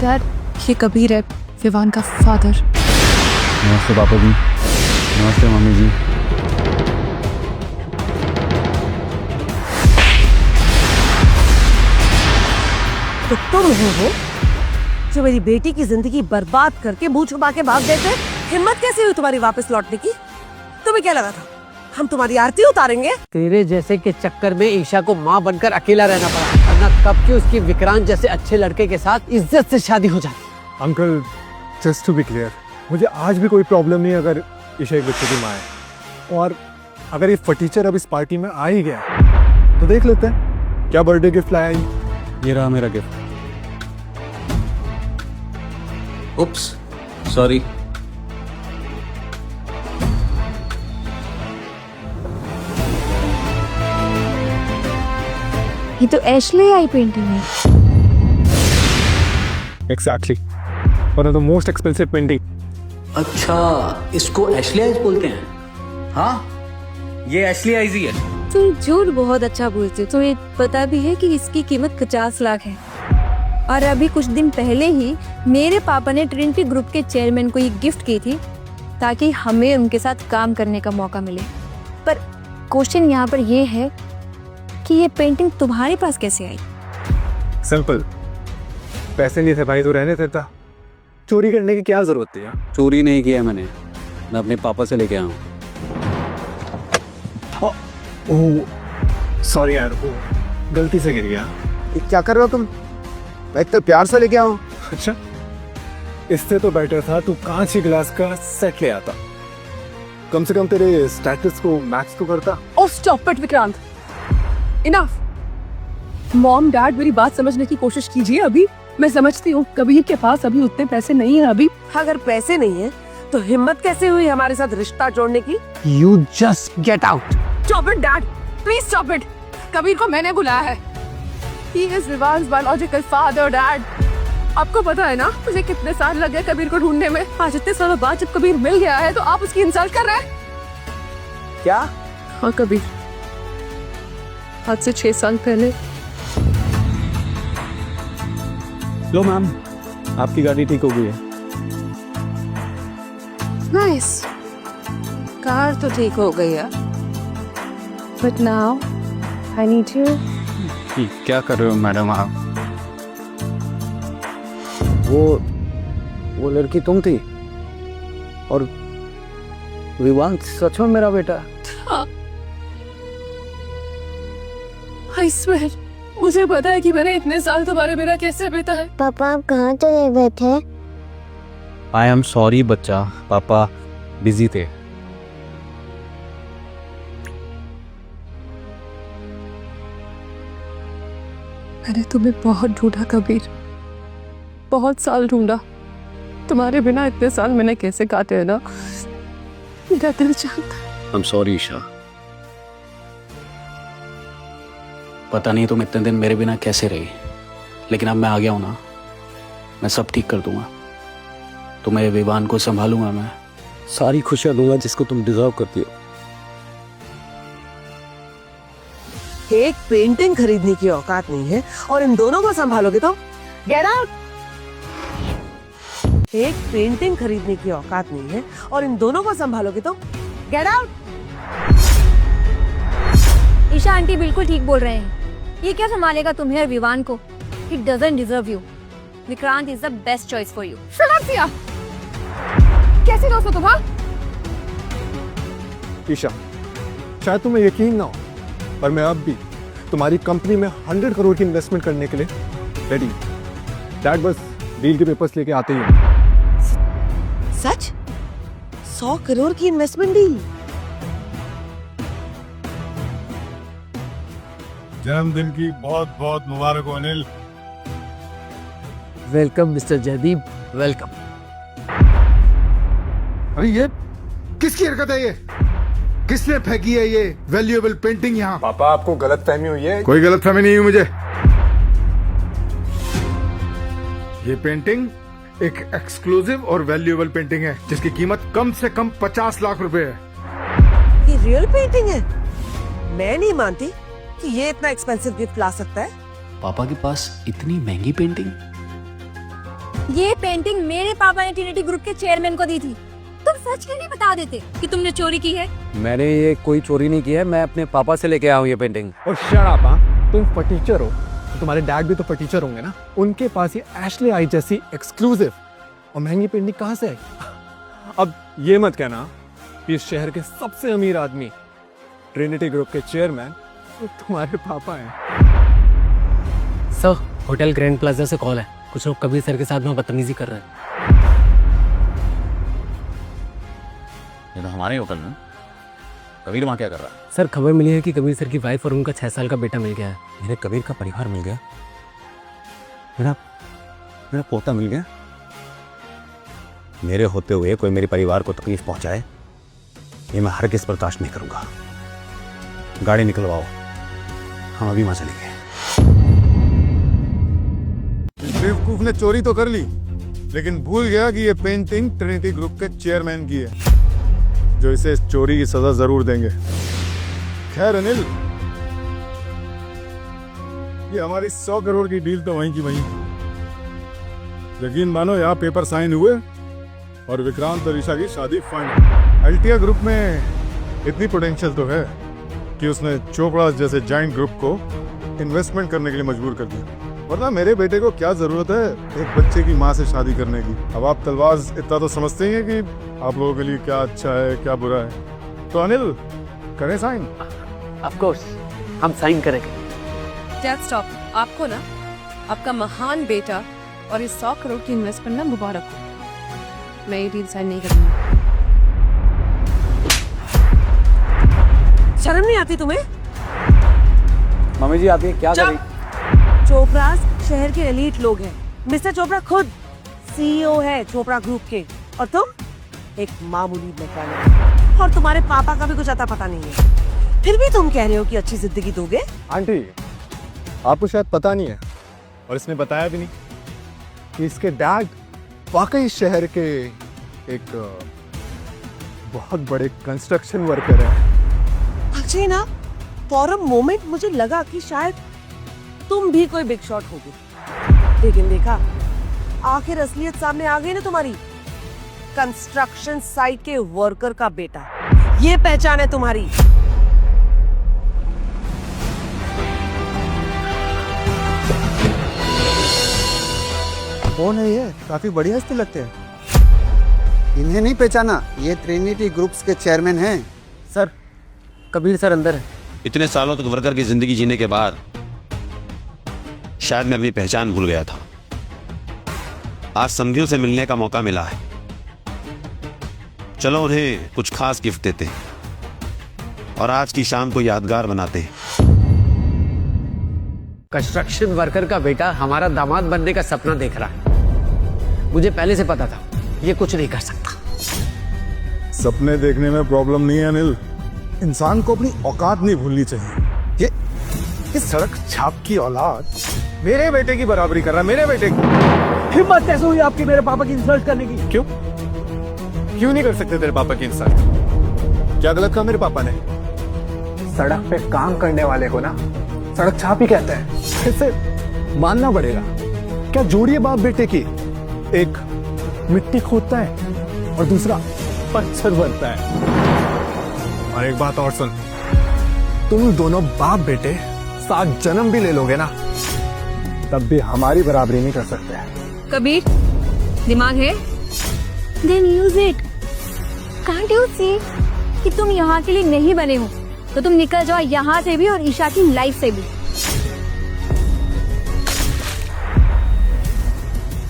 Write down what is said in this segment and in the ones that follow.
Dad, ये कबीर है, विवान का फादर। नमस्ते पापा जी। नमस्ते मम्मी जी। तो तुम हो जो मेरी बेटी की जिंदगी बर्बाद करके मुंह छुपा के भाग गए थे। हिम्मत कैसी हुई तुम्हारी वापस लौटने की? तुम्हें क्या लगा था हम तुम्हारी आरती उतारेंगे? तेरे जैसे के चक्कर में ईशा को माँ बनकर अकेला रहना पड़ा, वरना कब की उसकी विक्रांत जैसे अच्छे लड़के के साथ इज्जत से शादी हो जाती। Uncle, just to be clear, मुझे आज भी कोई प्रॉब्लम नहीं अगर ईशा एक बच्चे की माँ है। और अगर ये फटीचर अब इस पार्टी में आ ही गया तो देख लेते हैं क्या बर्थडे गिफ्ट लाया ये रहा मेरा गिफ्ट। उप्स, सॉरी। ये तो एशले आई पेंटिंग है। Exactly, one of the most expensive painting. अच्छा, इसको एशली आइज बोलते हैं? हाँ, ये एशली आइज ही है। तुम झूठ बहुत अच्छा बोलते हो। तुम्हें पता भी है कि इसकी कीमत 50 लाख है। और अभी कुछ दिन पहले ही मेरे पापा ने ट्रिनिटी ग्रुप के चेयरमैन को ये गिफ्ट की थी ताकि हमें उनके साथ काम करने का मौका मिले। पर क्वेश्चन यहाँ पर ये है कि ये पेंटिंग तुम्हारे पास कैसे आई? सिंपल, पैसे नहीं थे भाई तो रहने देता। चोरी करने की क्या जरूरत थी यार? चोरी नहीं किया मैंने, मैं अपने पापा से लेके आया हूँ। ओह सॉरी यार, वो गलती से गिर गया। ये क्या कर रहे हो तुम? मैं इतना प्यार से लेके आऊं। अच्छा, इससे तो बेटर था तू कांच के गिलास का सेट ले आता, कम से कम तेरे स्टेटस को मैच तो करता। Oh stop it Vikrant, enough. Mom dad, मेरी बात समझने की कोशिश कीजिए। अभी मैं समझती हूँ कबीर के पास अभी उतने पैसे नहीं है। अभी अगर पैसे नहीं है तो हिम्मत कैसे हुई हमारे साथ रिश्ता जोड़ने की? You just get out. Stop it dad, please stop it. Kabir को मैंने बुलाया है। He is Vivan's biological father, Dad. आपको पता है ना मुझे कितने साल लगे कबीर को ढूंढने में। आज इतने सालों बाद जब कबीर मिल गया है तो आप उसकी इंसल्ट कर रहे हैं क्या? हाँ कबीर, आज से 6 साल पहले। लो मैम, आपकी गाड़ी ठीक हो गई है। नाइस, कार तो ठीक हो गई है। But now I need you. क्या कर रहे हो मैडम आप? वो लड़की तुम थी और विवान सच में मेरा बेटा? I swear, मुझे पता है कि मैंने इतने साल तुम्हारे बिना कैसे बीता है। पापा आप कहाँ चले गए थे? आई एम सॉरी बच्चा, पापा बिजी थे। मैंने तुम्हें बहुत ढूंढा कबीर, बहुत साल ढूंढा। तुम्हारे बिना इतने साल मैंने कैसे काटे हैं ना, मेरा दिल जानता है। I am sorry Isha. पता नहीं तुम इतने दिन मेरे बिना कैसे रही, लेकिन अब मैं आ गया हूं ना, मैं सब ठीक कर दूंगा। तुम्हें विवान को संभालूंगा, मैं सारी खुशियां दूंगा जिसको तुम डिजर्व करती हो। एक पेंटिंग खरीदने की औकात नहीं है और इन दोनों को संभालोगे तो गेट आउट। एक पेंटिंग खरीदने की औकात नहीं है और इन दोनों को संभालोगे तो गेट आउट। ईशा आंटी बिल्कुल ठीक बोल रहे हैं। ये क्या संभालेगा तुम्हें और विवान को? He doesn't deserve you. Vikrant is the best choice for you. फिया, कैसे दोस्त हो तुम? हाँ? ईशा, शायद तुम्हें यकीन ना हो पर मैं अब भी तुम्हारी कंपनी में 100 करोड़ की इन्वेस्टमेंट करने के लिए रेडी। डैड बस डील के पेपर्स लेके आते ही हैं। सच? 100 करोड़ की इन्वेस्टमेंट डील? जन्मदिन की बहुत बहुत मुबारक हो Anil. Welcome mister Jaideep, welcome. अरे ये किसकी हरकत है? ये किसने फेंकी है ये वैल्यूएबल पेंटिंग यहाँ? पापा, आपको गलत फहमी हुई है। कोई गलत फहमी नहीं हुई मुझे। ये पेंटिंग एक एक्सक्लूसिव और वैल्यूएबल पेंटिंग है जिसकी कीमत कम से कम 50 लाख रुपए है। ये रियल पेंटिंग है? मैं नहीं मानती कि ये इतना एक्सपेंसिव गिफ्ट ला सकता है। पापा के पास इतनी महंगी पेंटिंग? ये पेंटिंग मेरे पापा ने ट्रिनिटी ग्रुप के चेयरमैन को दी थी। तुम सच क्यों नहीं बता देते कि तुमने चोरी की है? मैंने ये कोई चोरी नहीं की है, मैं अपने पापा से लेके आया हूँ ये पेंटिंग। और शट अप, हाँ? तुम फटीचर हो तो तुम्हारे डैड भी तो फटीचर होंगे ना। उनके पास ये एशले आई जैसी एक्सक्लूसिव और महंगी पेंटिंग कहाँ से आई? अब ये मत कहना कि इस शहर के सबसे अमीर आदमी ट्रिनिटी ग्रुप के चेयरमैन तो तुम्हारे पापा हैं। सर, होटल ग्रैंड प्लाजा से कॉल है। कुछ लोग कबीर सर के साथ में बदतमीजी कर रहे हैं। ये तो हमारे होटल में। कबीर वहाँ क्या कर रहा है? सर, खबर मिली है कि कबीर सर की वाइफ और उनका 6 साल का बेटा मिल गया है। मेरे कबीर का परिवार मिल गया, मेरा पोता मिल गया। मेरे होते हुए कोई मेरे परिवार को तकलीफ पहुंचाए, ये मैं हरगिज़ बर्दाश्त नहीं करूंगा। गाड़ी निकलवाओ, हम अभी वहां चलेंगे। बेवकूफ ने चोरी तो कर ली, लेकिन भूल गया कि ये पेंटिंग ट्रिनिटी ग्रुप के चेयरमैन की है, जो इसे इस चोरी की सजा जरूर देंगे। खैर अनिल, ये हमारी 100 करोड़ की डील तो वहीं की वहीं। यकीन मानो यहाँ पेपर साइन हुए और विक्रांत और ईशा की शादी फाइनल। अल्टिया ग्रुप में इतनी पोटेंशियल तो है कि उसने चोपड़ा जैसे जाइंट ग्रुप को इन्वेस्टमेंट करने के लिए मजबूर कर दिया। वरना मेरे बेटे को क्या जरूरत है एक बच्चे की माँ से शादी करने की। अब आप तलवाज इतना तो समझते ही हैं कि आप लोगों के लिए क्या अच्छा है क्या बुरा है। तो अनिल, करें साइन? ऑफ कोर्स, हम साइन करेंगे। Dad stop. आपको ना आपका महान बेटा और इस 100 करोड़ की इन्वेस्टमेंट ना मुबारक हो। मैं ये डील साइन नहीं करूंगी। शर्म नहीं आती तुम्हें? मम्मी जी, आप ये क्या कर रही? चोपड़ा शहर के एलीट लोग हैं। मिस्टर चोपड़ा खुद सीईओ है चोपड़ा ग्रुप के, और तुम एक मामूली मैकेनिक। और तुम्हारे पापा का भी कुछ अता पता नहीं है, फिर भी तुम कह रहे हो कि अच्छी जिंदगी दोगे। आंटी, आपको शायद पता नहीं है और इसने बताया भी नहीं कि इसके डैड वाकई शहर के एक बहुत बड़े कंस्ट्रक्शन वर्कर है। अच्छी ना, फॉर अ मोमेंट मुझे लगा कि शायद तुम भी कोई बिग शॉट होगी, लेकिन देखा आखिर असलियत सामने आ गई ना तुम्हारी। कंस्ट्रक्शन साइट के वर्कर का बेटा, ये पहचान है तुम्हारी। कौन है ये? काफी बढ़िया हस्ती लगते हैं। इन्हें नहीं पहचाना? ये ट्रिनिटी ग्रुप्स के चेयरमैन हैं। सर, कबीर सर अंदर है। इतने सालों तक वर्कर की जिंदगी जीने के बाद शायद मैं अपनी पहचान भूल गया था। आज समधियों से मिलने का मौका मिला है। चलो उन्हें कुछ खास गिफ्ट देते हैं और आज की शाम को यादगार बनाते हैं। कंस्ट्रक्शन वर्कर का बेटा हमारा दामाद बनने का सपना देख रहा है। मुझे पहले से पता था ये कुछ नहीं कर सकता। सपने देखने में प्रॉब्लम नहीं है अनिल, इंसान को अपनी औकात नहीं भूलनी चाहिए। ये सड़क छाप की औलाद मेरे बेटे की बराबरी कर रहा है। मेरे बेटे की हिम्मत कैसे हुई आपकी मेरे पापा की इंसल्ट करने की? क्यों नहीं कर सकते तेरे पापा की इंसल्ट? क्या गलत कहा मेरे पापा ने? सड़क पे काम करने वाले को ना सड़क छाप ही कहते हैं। इसे मानना पड़ेगा। क्या जोड़ी है बाप बेटे की? एक मिट्टी खोदता है और दूसरा पत्थर भरता है। और एक बात और सुन, तुम दोनों बाप बेटे 7 जन्म भी ले लोगे ना, तब भी हमारी बराबरी नहीं कर सकते। कबीर, दिमाग है? Then use it. Can't you see कि तुम यहाँ के लिए नहीं बने हो, तो तुम निकल जाओ यहाँ से भी और ईशा की लाइफ से भी।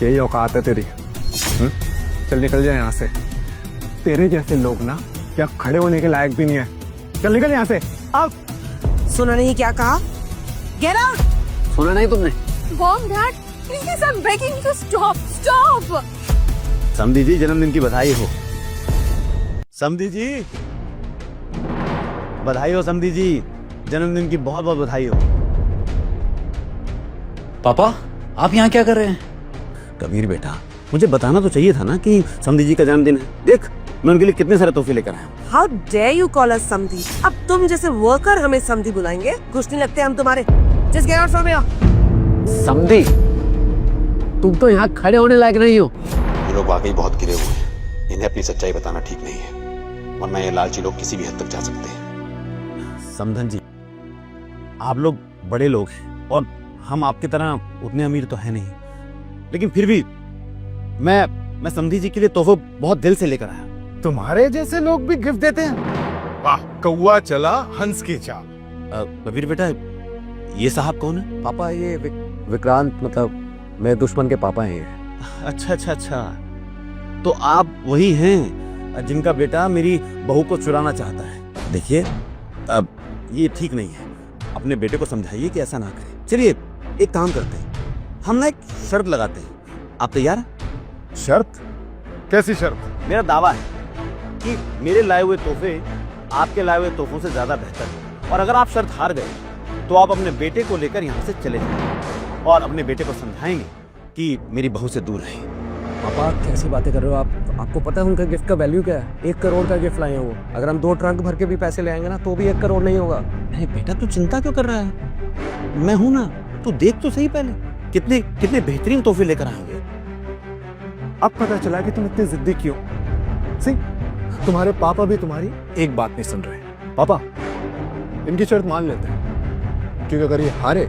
यही औकात है तेरी? चल निकल जाए यहाँ से। तेरे जैसे लोग ना क्या खड़े होने के लायक भी नहीं है। चल निकल यहाँ से। अब सुना नहीं क्या कहा? Get out! सुना नहीं तुमने? Mom, Dad, please, I'm begging you to stop. Stop! समधी जी, जन्मदिन की बधाई हो। समधी जी, बधाई हो। समधी जी, जन्मदिन की बहुत बहुत बधाई हो। पापा, आप यहाँ क्या कर रहे हैं? कबीर बेटा, मुझे बताना तो चाहिए था ना कि समधी जी का जन्मदिन है। देख, मैं उनके लिए कितने सारे तोहफे लेकर आया हूँ। How dare you call us समधी? अब तुम जैसे वर्कर हमें समधी बुलाएंगे? कुछ नहीं लगते हम तुम्हारे। Just get out from here. समधी? तुम तो यहाँ खड़े होने लायक नहीं हो। ये लोग वाकई बहुत गिरे हुए हैं, इन्हें अपनी सच्चाई बताना ठीक नहीं है, वरना ये लालची लोग किसी भी हद तक जा सकते हैं। समधन जी, आप लोग बड़े लोग हैं और हम आपकी तरह उतने अमीर तो है नहीं, लेकिन फिर भी मैं समधी जी के लिए तोहफा बहुत दिल से लेकर आया। तुम्हारे जैसे लोग भी गिफ्ट देते हैं? वाह, कौवा चला हंस की चाल। कबीर बेटा, ये साहब कौन है? पापा ये विक्रांत, मतलब मेरे दुश्मन के पापा हैं ये। अच्छा, तो आप वही हैं जिनका बेटा मेरी बहू को चुराना चाहता है। देखिए, अब ये ठीक नहीं है, अपने बेटे को समझाइए कि ऐसा ना करे। चलिए एक काम करते हैं, हम ना एक शर्त लगाते हैं, आप तैयार हैं? शर्त? कैसी शर्त? मेरा दावा है कि मेरे लाए हुए तोहफे आपके लाए हुए तोहफों से ज्यादा बेहतर हैं, और अगर आप शर्त हार गए तो आप अपने बेटे को लेकर यहाँ से चले जाएंगे और अपने बेटे को समझाएंगे कि मेरी बहू से दूर रहे। पापा कैसी बातें कर रहे हो आप? आपको पता है उनका गिफ्ट का वैल्यू क्या है? 1 करोड़ का गिफ्ट लाए हैं वो। अगर हम 2 ट्रंक भर के भी पैसे ले आएंगे ना तो भी 1 करोड़ नहीं होगा। नहीं बेटा, तू चिंता क्यों कर रहा है? मैं हूं ना, तू देख तो सही पहले कितने कितने बेहतरीन तोहफे लेकर आएंगे। अब पता चला कि तुम इतने जिद्दी क्यों। सी, तुम्हारे पापा भी तुम्हारी एक बात नहीं सुन रहे। पापा, इनकी शर्त मान लेते हैं, क्योंकि अगर ये हारे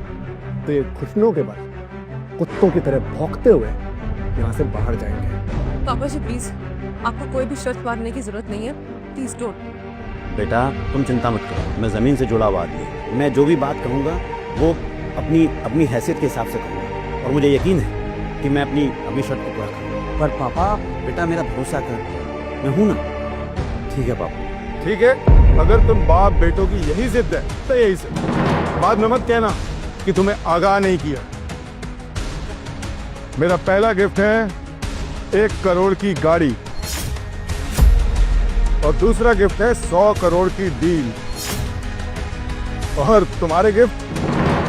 तो ये खुशनुओं के बाद कुत्तों की तरह भौंकते हुए यहाँ से बाहर जाएंगे। पापा जी प्लीज, आपको कोई भी शर्त मारने की जरूरत नहीं है, प्लीज डोंट। बेटा तुम चिंता मत करो, मैं जमीन से जुड़ा हुआ आदमी हूं। मैं जो भी बात कहूंगा वो अपनी हैसियत के हिसाब से कहूंगा, और मुझे यकीन है कि मैं अपनी शर्त को पूरा करूंगा। पर पापा, बेटा मेरा भरोसा कर, मैं हूं ना। ठीक है पापा। ठीक है, अगर तुम बाप बेटों की यही जिद है तो यही से, बाद में मत कहना कि तुम्हें आगाह नहीं किया। मेरा पहला गिफ्ट है 1 करोड़ की गाड़ी, और दूसरा गिफ्ट है 100 करोड़ की डील। और तुम्हारे गिफ्ट?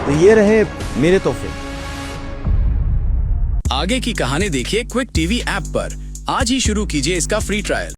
तो ये रहे मेरे तोहफे। आगे की कहानी देखिए क्विक टीवी ऐप पर। आज ही शुरू कीजिए इसका फ्री ट्रायल।